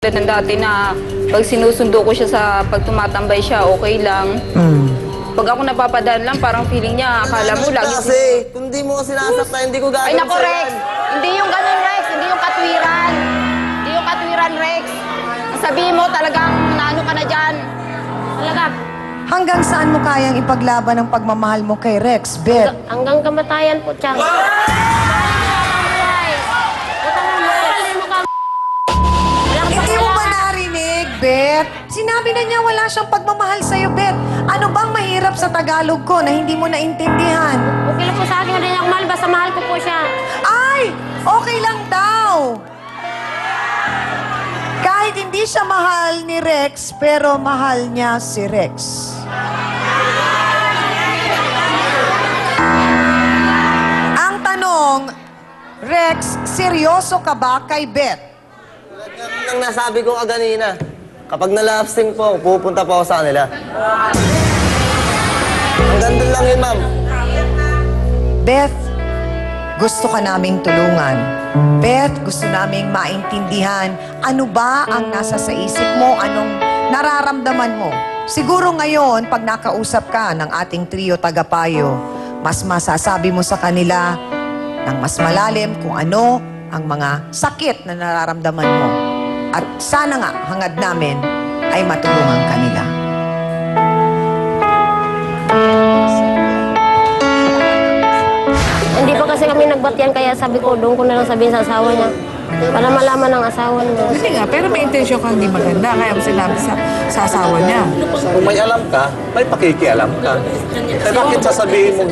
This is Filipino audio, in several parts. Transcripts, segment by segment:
Ng dati na pag sinusundo ko siya sa pag tumatambay siya, okay lang. Pag ako napapadaan lang, parang feeling niya, akala mo lagi... Kasi, kung di mo kasi nasaktan, hindi ko gagawin Ay naku, Rex! Hindi yung ganun, Rex! Hindi yung katwiran! Hindi yung katwiran, Rex! Sabihin mo, talagang naano ka na dyan. Talaga. Hanggang saan mo kayang ipaglaban ang pagmamahal mo kay Rex, Beth? Hanggang kamatayan po, Chang. Hindi mo ba narinig, Beth? Sinabi na niya wala siyang pagmamahal sa'yo, Beth. Ano bang mahirap sa Tagalog ko na hindi mo naintindihan? Okay lang po sa akin, hindi niya ako mahal. Basta mahal ko po siya. Ay! Okay lang daw! Kahit hindi siya mahal ni Rex, pero mahal niya si Rex. Ang tanong, Rex, seryoso ka ba kay Beth? Nang nasabi ko kanina, kapag nalapsing po, pupunta po ako sa kanila. Hanggang doon lang yun, ma'am. Beth, gusto ka naming tulungan. Beth, gusto naming maintindihan ano ba ang nasa sa isip mo, anong nararamdaman mo. Siguro ngayon, pag nakausap ka ng ating trio tagapayo, mas masasabi mo sa kanila ng mas malalim kung ano ang mga sakit na nararamdaman mo. At sana nga, hangad namin ay matulungan kanila. Hindi pa kasi kami nagbatian, kaya sabi ko, doon ko na lang sabihin sa asawa niya. Para malaman ng asawa niya. Hindi nga, pero may intensyon kang hindi maganda. Kaya mo sinabi sa asawa niya. Kung may alam ka, may pakikialam ka. Eh bakit sasabihin mo,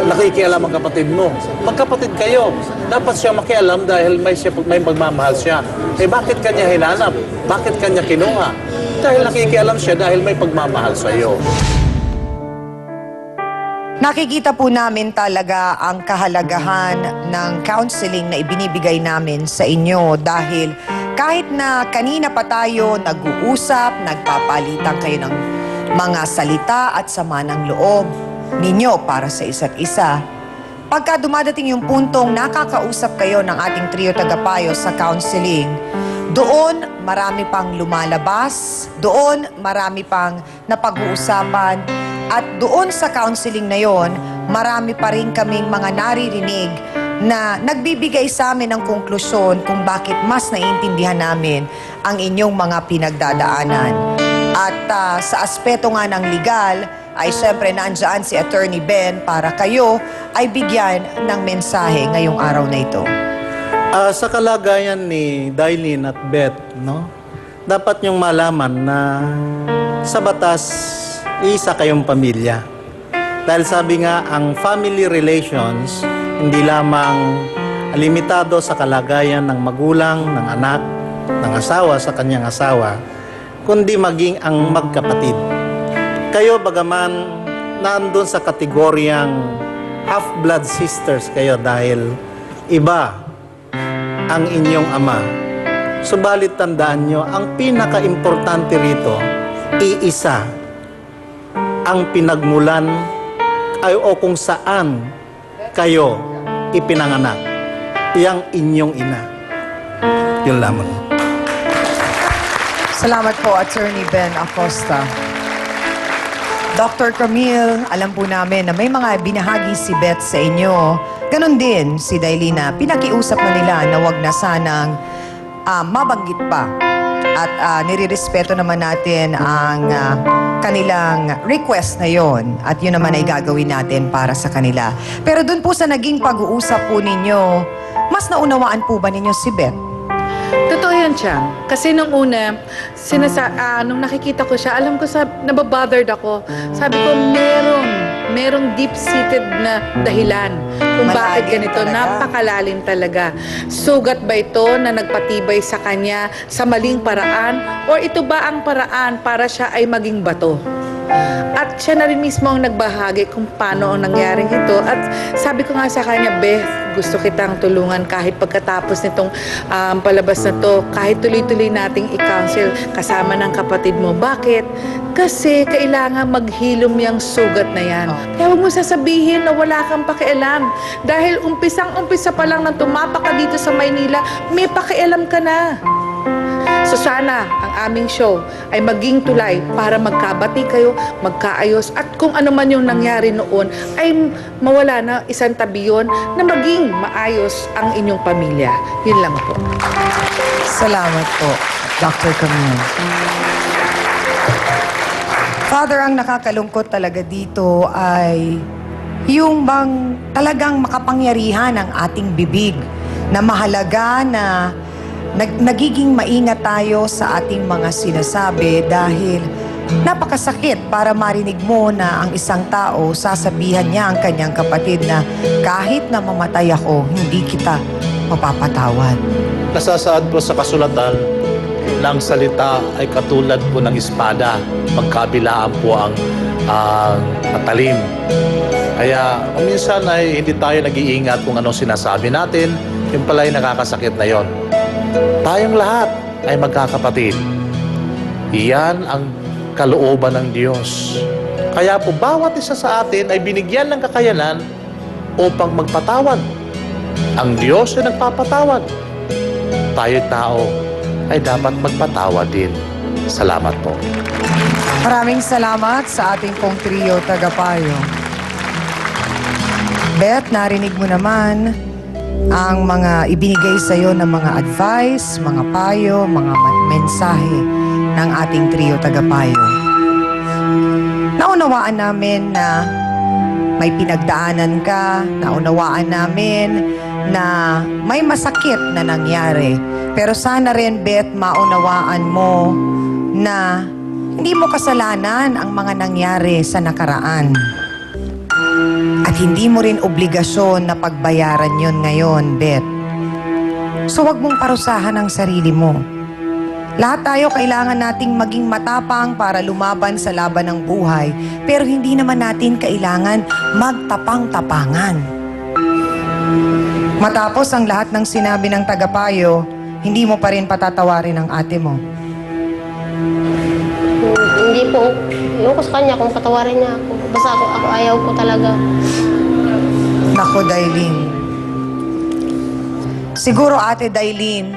nakikialam ang kapatid mo? Magkapatid kayo. Dapat siya makialam dahil may magmamahal siya. Eh bakit kanya hinanap? Bakit kanya kinuha? Dahil nakikialam siya dahil may pagmamahal sa iyo. Nakikita po namin talaga ang kahalagahan ng counseling na ibinibigay namin sa inyo dahil kahit na kanina pa tayo nag-uusap, nagpapalitan kayo ng mga salita at sama ng loob ninyo para sa isa't isa. Pagka dumadating yung puntong nakakausap kayo ng ating trio tagapayo sa counseling, doon marami pang lumalabas, doon marami pang napag-uusapan, at doon sa counseling na yon, marami pa rin kaming mga naririnig na nagbibigay sa amin ng konklusyon kung bakit mas naiintindihan namin ang inyong mga pinagdadaanan. At sa aspeto nga ng legal, ay syempre nandiyan si Attorney Ben para kayo ay bigyan ng mensahe ngayong araw na ito. Sa kalagayan ni Dailin at Beth, no? Dapat niyong malaman na sa batas, isa kayong pamilya. Dahil sabi nga, ang family relations, hindi lamang limitado sa kalagayan ng magulang, ng anak, ng asawa sa kanyang asawa, kundi maging ang magkapatid. Kayo bagaman nandun sa kategoryang half-blood sisters kayo dahil iba ang inyong ama. Subalit tandaan nyo, ang pinaka-importante rito, iisa ang pinagmulan ay o kung saan kayo ipinanganak. Yang inyong ina. Yun lamang. Salamat po, Attorney Ben Acosta. Dr. Camille, alam po namin na may mga binahagi si Beth sa inyo. Ganon din si Dailina. Pinakiusap na nila na wag na sanang mabanggit pa. At nirirespeto naman natin ang kanilang request na yon. At yun naman ay gagawin natin para sa kanila. Pero dun po sa naging pag-uusap po ninyo, mas naunawaan po ba ninyo si Beth? Totoo yan, Chang. Kasi nung una, nung nakikita ko siya, alam ko nababothered ako. Sabi ko, merong deep-seated na dahilan kung bakit Malalim ganito. talaga. Napakalalim talaga. Sugat ba ito na nagpatibay sa kanya sa maling paraan? O ito ba ang paraan para siya ay maging bato? At siya na rin mismo ang nagbahagi kung paano ang nangyaring ito. At sabi ko nga sa kanya, Beth, gusto kitang tulungan kahit pagkatapos nitong palabas na to, kahit tuloy-tuloy nating i-counsel kasama ng kapatid mo. Bakit? Kasi kailangan maghilom yung sugat na yan. Kaya huwag mo sasabihin na wala kang pakialam. Dahil umpisang-umpisa pa lang nang tumapak ka dito sa Maynila, may pakialam ka na. So sana ang aming show ay maging tulay para magkabati kayo, magkaayos, at kung ano man yung nangyari noon ay mawala na isang tabi yun na maging maayos ang inyong pamilya. Yun lang po. Salamat po, Dr. Camille. Father, ang nakakalungkot talaga dito ay yung bang talagang makapangyarihan ang ating bibig na mahalaga na nagiging maingat tayo sa ating mga sinasabi dahil napakasakit para marinig mo na ang isang tao sasabihan niya ang kanyang kapatid na kahit na mamatay ako, hindi kita mapapatawad. Nasasaad po sa kasulatan ng salita ay katulad po ng espada. Magkabilaan po ang matalim. Kaya minsan ay hindi tayo nag-iingat kung anong sinasabi natin. Yung pala ay nakakasakit na yon. Tayong lahat ay magkakapatid. Iyan ang kalooban ng Diyos. Kaya po bawat isa sa atin ay binigyan ng kakayanan upang magpatawad. Ang Diyos ay nagpapatawad. Tayo tao ay dapat magpatawad din. Salamat po. Maraming salamat sa ating pong trio tagapayo. Beth, narinig mo naman ang mga ibinigay sa iyo ng mga advice, mga payo, mga mensahe ng ating trio tagapayo. Naunawaan namin na may pinagdaanan ka, naunawaan namin na may masakit na nangyari. Pero sana rin, Beth, maunawaan mo na hindi mo kasalanan ang mga nangyari sa nakaraan. At hindi mo rin obligasyon na pagbayaran yon ngayon, Beth. So wag mong parusahan ang sarili mo. Lahat tayo kailangan nating maging matapang para lumaban sa laban ng buhay, pero hindi naman natin kailangan magtapang-tapangan. Matapos ang lahat ng sinabi ng tagapayo, hindi mo pa rin patatawarin ang ate mo. Hindi po. Yung ko sa kanya kung patawarin niya ako. Basta ako ayaw ko talaga. Nako, Dailin. Siguro, Ate Dailin,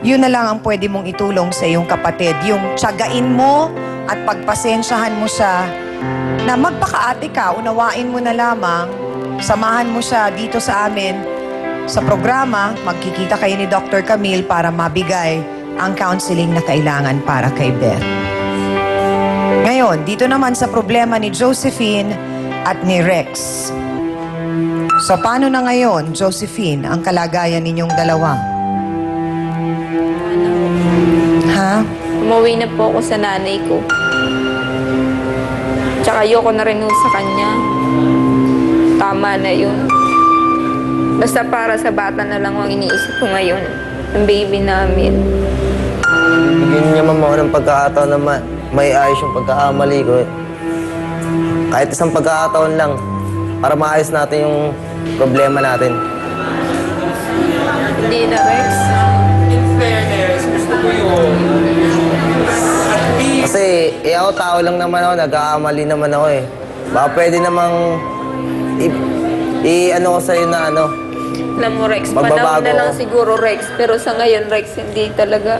yun na lang ang pwede mong itulong sa iyong kapatid. Yung tiyagain mo at pagpasensyahan mo siya na magpakaate ka, unawain mo na lamang, samahan mo siya dito sa amin sa programa, magkikita kayo ni Dr. Camille para mabigay ang counseling na kailangan para kay Beth. Ngayon, dito naman sa problema ni Josephine at ni Rex. So, paano na ngayon, Josephine, ang kalagayan ninyong dalawa? Ha? Umuwi na po ako sa nanay ko. Tsaka ayoko na rin sa kanya. Tama na yun. Basta para sa bata na lang ang iniisip ko ngayon. Ang baby namin. Bigyan niya mama ako ng pagkakataon na may ayos yung pagkakamali ko. Kahit isang pagkakataon lang para maayos natin yung problema natin. Hindi na, Rex. Kasi ako tao lang naman ako, nagkakamali naman ako eh. Baka pwede namang ano ko sa'yo na ano. Alam mo, Rex, Magbabago panahon na lang ako. siguro, Rex. Pero sa ngayon, Rex, hindi talaga.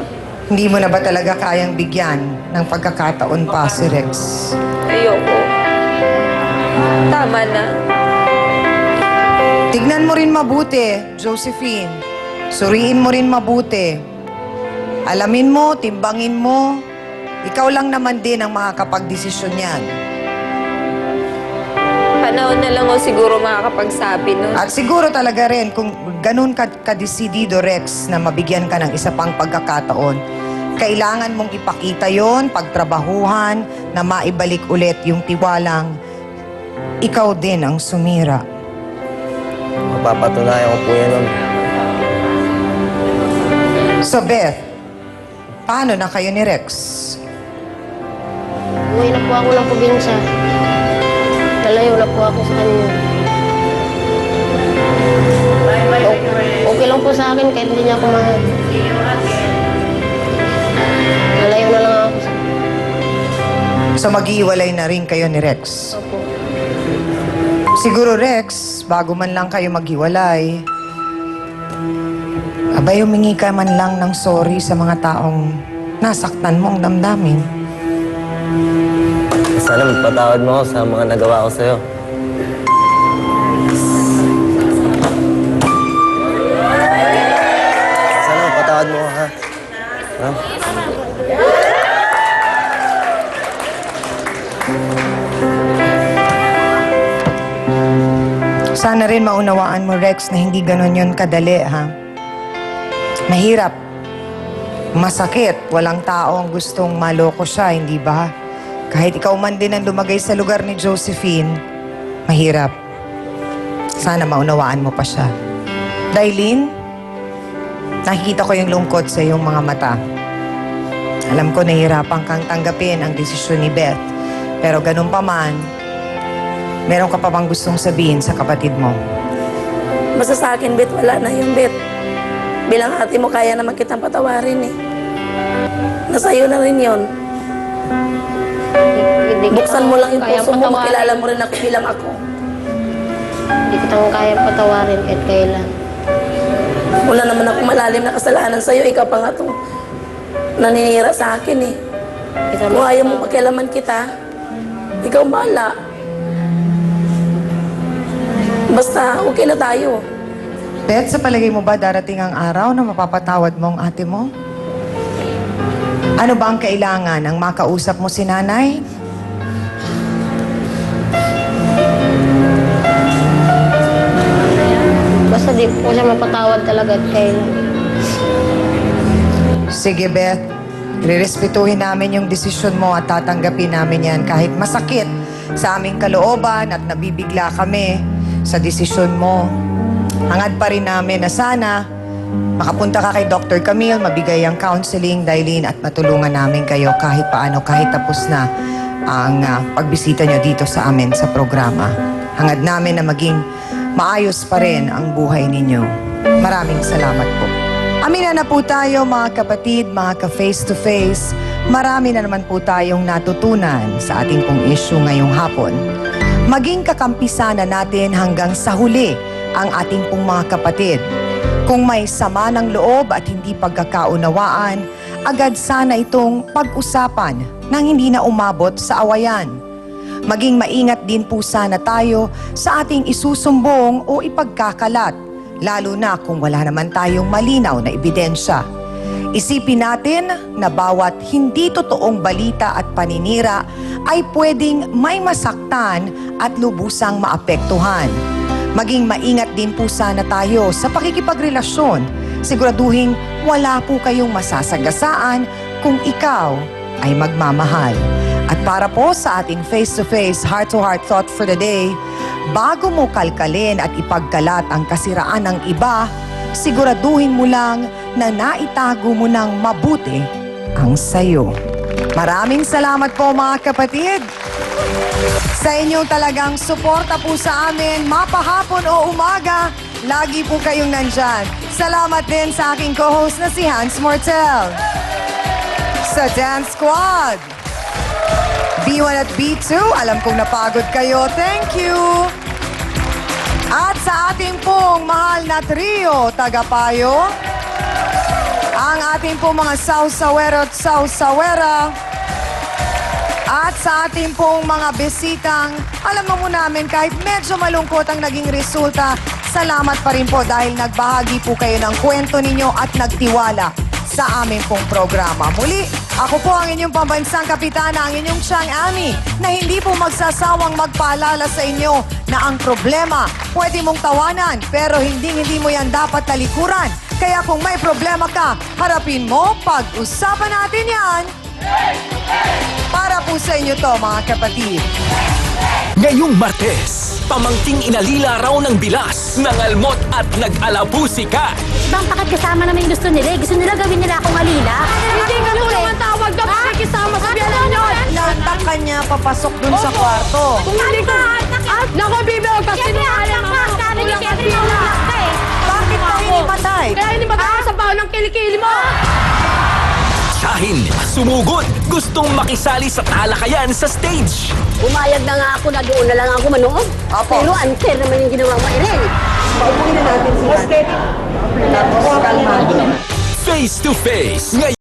Hindi mo na ba talaga kayang bigyan ng pagkakataon pa si Rex? Ayoko. Tama na. Tignan mo rin mabuti, Josephine. Suriin mo rin mabuti. Alamin mo, timbangin mo. Ikaw lang naman din ang makakapagdesisyon yan. Panahon na lang ako siguro makakapagsabi nun. At siguro talaga rin, kung ganun ka-desidido, Rex, na mabigyan ka ng isa pang pagkakataon, kailangan mong ipakita yon, pagtrabahuhan, na maibalik ulit yung tiwalang ikaw din ang sumira. Mapapatunayan ko po yan, ma'am. So, Beth, paano na kayo ni Rex? Uwi na po ako ng probinsya. Nalayo na po ako sa kanya. Okay lang po sa akin kahit hindi niya ako mahal. Nalayo na lang ako sa So, mag-iwalay na rin kayo ni Rex. Opo. Siguro, Rex, bago man lang kayo maghiwalay, Abay, humingi ka man lang ng sorry sa mga taong nasaktan mo ang damdamin. Sana magpatawad mo ako sa mga nagawa ko sa'yo. Sana magpatawad mo ako, ha? Ha? Sana rin maunawaan mo, Rex, na hindi ganon yun kadali, ha? Mahirap. Masakit. Walang tao ang gustong maloko siya, hindi ba? Kahit ikaw man din ang lumagay sa lugar ni Josephine, mahirap. Sana maunawaan mo pa siya. Dailin, nakikita ko yung lungkot sa iyong mga mata. Alam ko nahihirapan kang tanggapin ang desisyon ni Beth. Pero ganun pa man, meron ka pa bang gustong sabihin sa kapatid mo? Basta sa akin, Bet, wala na yung Bet. Bilang ate mo, kaya naman kitang patawarin eh. Nasa iyo na rin yun. Hindi Buksan mo lang yung kayang puso mo, patawarin. makilala mo rin ako bilang ako. Hindi kitang kayang patawarin kahit kailan. Wala naman ako malalim na kasalanan sa'yo, ikaw pa nga itong naninira sa akin eh. Kita Kung ayaw mo pakialaman kita, ikaw bahala. Basta okay na tayo. Beth, sa palagay mo ba darating ang araw na mapapatawad mo ang ate mo? Ano ba ang kailangan ang makausap mo si nanay? Basta di po siya mapatawad talaga at kailan. Sige, Beth. Rirespetuhin namin yung desisyon mo at tatanggapin namin yan kahit masakit sa aming kalooban at nabibigla kami sa desisyon mo. Hangad pa rin namin na sana makapunta ka kay Dr. Camille, mabigay ang counseling, Dailin, at matulungan namin kayo kahit paano, kahit tapos na ang pagbisita nyo dito sa amin sa programa. Hangad namin na maging maayos pa rin ang buhay ninyo. Maraming salamat po. Amina na po tayo mga kapatid, mga ka-face-to-face. Marami na naman po tayong natutunan sa ating pong issue ngayong hapon. Maging kakampi sana natin hanggang sa huli ang ating pong mga kapatid. Kung may sama ng loob at hindi pagkakaunawaan, agad sana itong pag-usapan nang hindi na umabot sa awayan. Maging maingat din po sana tayo sa ating isusumbong o ipagkakalat, lalo na kung wala naman tayong malinaw na ebidensya. Isipin natin na bawat hindi totoong balita at paninira ay pwedeng may masaktan at lubusang maapektuhan. Maging maingat din po sana tayo sa pakikipagrelasyon. Siguraduhin wala po kayong masasagasaan kung ikaw ay magmamahal. At para po sa ating face-to-face, heart-to-heart thought for the day, bago mo kalkalin at ipagkalat ang kasiraan ng iba, siguraduhin mo lang na naitago mo ng mabuti ang sayo. Maraming salamat po mga kapatid. Sa inyong talagang suporta po sa amin, mapahapon o umaga, lagi po kayong nandyan. Salamat din sa aking co-host na si Hans Mortel. Sa Dance Squad, B1 at B2, alam kong napagod kayo. Thank you. At sa ating pong mahal na trio, tagapayo, ang ating pong mga sausawero at sausawera, at sa ating pong mga bisitang, alam mo namin kahit medyo malungkot ang naging resulta, salamat pa rin po dahil nagbahagi po kayo ng kwento ninyo at nagtiwala sa aming pong programa. Muli, ako po ang inyong pambansang kapitana, ang inyong Chang Ami, na hindi po magsasawang magpaalala sa inyo na ang problema pwede mong tawanan, pero hindi mo yan dapat talikuran. Kaya kung may problema ka, harapin mo, pag-usapan natin yan. Para po sa inyo to, mga kapatid. Ngayong Martes, pamangking inalila raw ng bilas, nangalmot at nag-alabusika. Bang bakit kasama namin gusto nila? Gusto nila gawin nila akong alila? Hindi ka tulong ang tawag daw pakikisama sa biyanan nyo. Lantak ka niya papasok dun sa kwarto. Kung hindi ko... Naku, Bibi, huwag kasi sinungaling mga walang kabila. Bakit ka hinimatay? Kaya hindi magkakaroon sa baon ng kilikili mo. Shahin, sumugod, gustong makisali sa talakayan sa stage. Umayag na nga ako na doon na lang ako manood. Apo. Pero unfair naman yung ginawa mo, Irene. Paupuin na natin si Tapos kalmado. Face to face. Ngayon